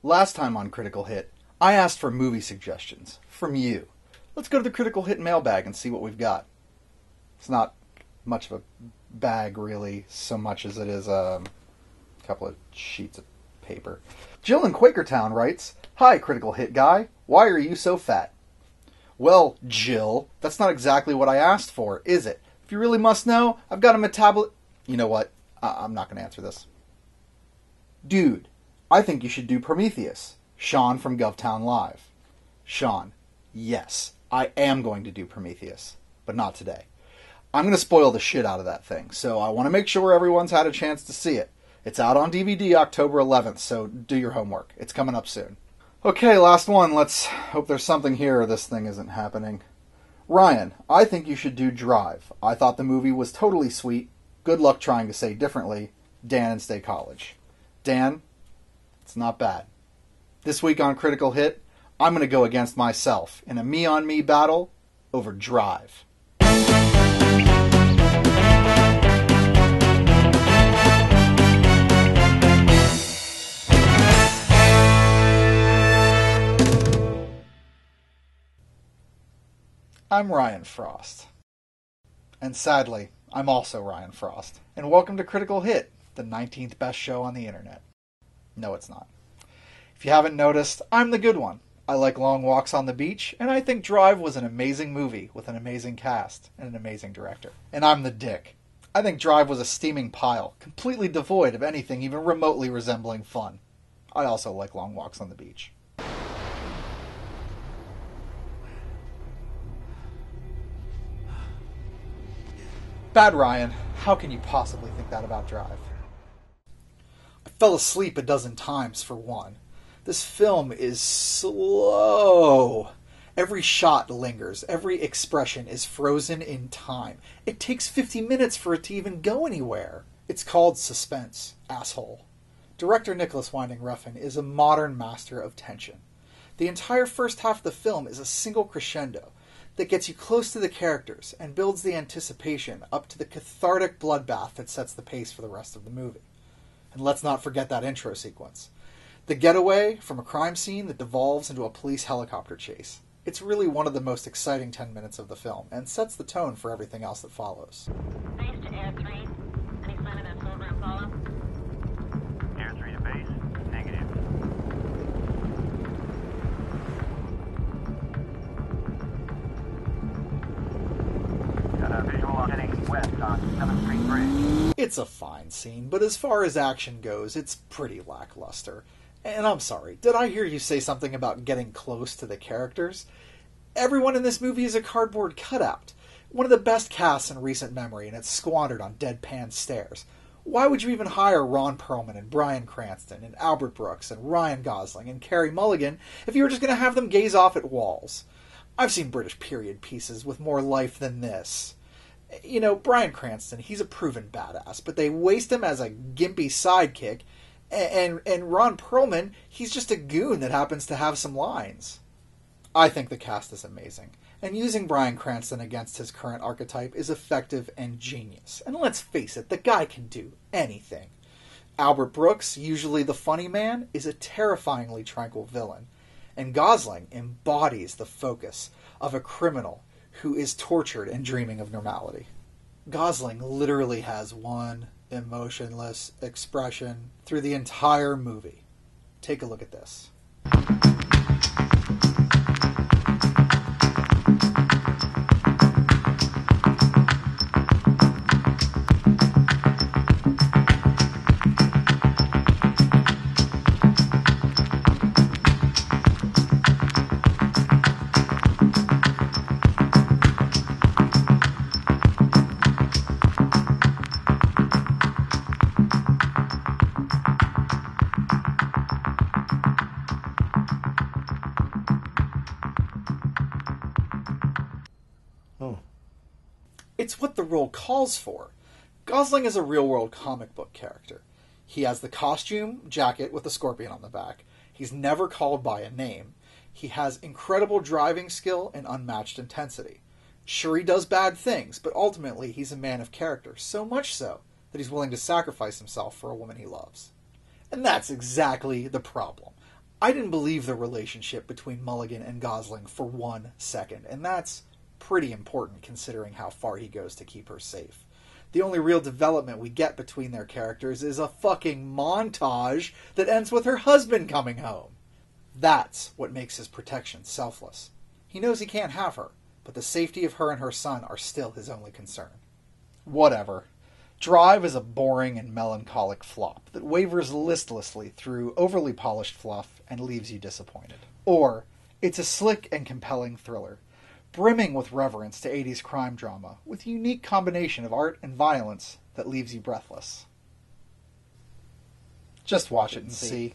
Last time on Critical Hit, I asked for movie suggestions from you. Let's go to the Critical Hit mailbag and see what we've got. It's not much of a bag, really, so much as it is a couple of sheets of paper. Jill in Quakertown writes, "Hi, Critical Hit guy. Why are you so fat?" Well, Jill, that's not exactly what I asked for, is it? If you really must know, I've got a metabolic... You know what? I'm not going to answer this. Dude, I think you should do Prometheus. Sean from GovTown Live. Sean, yes, I am going to do Prometheus, but not today. I'm going to spoil the shit out of that thing, so I want to make sure everyone's had a chance to see it. It's out on DVD October 11th, so do your homework. It's coming up soon. Okay, last one. Let's hope there's something here or this thing isn't happening. Ryan, I think you should do Drive. I thought the movie was totally sweet. Good luck trying to say differently. Dan in State College. Dan, it's not bad. This week on Critical Hit, I'm going to go against myself in a me-on-me battle over Drive. I'm Ryan Frost. And sadly, I'm also Ryan Frost. And welcome to Critical Hit, the 19th best show on the internet. No, it's not. If you haven't noticed, I'm the good one. I like long walks on the beach, and I think Drive was an amazing movie with an amazing cast and an amazing director. And I'm the dick. I think Drive was a steaming pile, completely devoid of anything even remotely resembling fun. I also like long walks on the beach. Bad Ryan, how can you possibly think that about Drive? I fell asleep a dozen times, for one. This film is slow. Every shot lingers. Every expression is frozen in time. It takes 50 minutes for it to even go anywhere. It's called suspense, asshole. Director Nicolas Winding Refn is a modern master of tension. The entire first half of the film is a single crescendo that gets you close to the characters and builds the anticipation up to the cathartic bloodbath that sets the pace for the rest of the movie. And let's not forget that intro sequence. The getaway from a crime scene that devolves into a police helicopter chase. It's really one of the most exciting 10 minutes of the film, and sets the tone for everything else that follows. Base to Air 3. Any sign of that program follow? Air 3 to base. Negative. Got a visual heading west on 7th Street Bridge. It's a fine scene, but as far as action goes, it's pretty lackluster. And I'm sorry, did I hear you say something about getting close to the characters? Everyone in this movie is a cardboard cutout. One of the best casts in recent memory, and it's squandered on deadpan stares. Why would you even hire Ron Perlman and Bryan Cranston and Albert Brooks and Ryan Gosling and Carey Mulligan if you were just going to have them gaze off at walls? I've seen British period pieces with more life than this. You know, Bryan Cranston, he's a proven badass, but they waste him as a gimpy sidekick, and Ron Perlman, he's just a goon that happens to have some lines. I think the cast is amazing, and using Bryan Cranston against his current archetype is effective and genius. And let's face it, the guy can do anything. Albert Brooks, usually the funny man, is a terrifyingly tranquil villain, and Gosling embodies the focus of a criminal who is tortured and dreaming of normality. Gosling literally has one emotionless expression through the entire movie. Take a look at this. It's what the role calls for. Gosling is a real-world comic book character. He has the costume jacket with a scorpion on the back. He's never called by a name. He has incredible driving skill and unmatched intensity. Sure, he does bad things, but ultimately he's a man of character, so much so that he's willing to sacrifice himself for a woman he loves. And that's exactly the problem. I didn't believe the relationship between Mulligan and Gosling for 1 second, and that's pretty important considering how far he goes to keep her safe. The only real development we get between their characters is a fucking montage that ends with her husband coming home. That's what makes his protection selfless. He knows he can't have her, but the safety of her and her son are still his only concern. Whatever. Drive is a boring and melancholic flop that wavers listlessly through overly polished fluff and leaves you disappointed. Or, it's a slick and compelling thriller, brimming with reverence to 80s crime drama, with a unique combination of art and violence that leaves you breathless. Just watch it and see.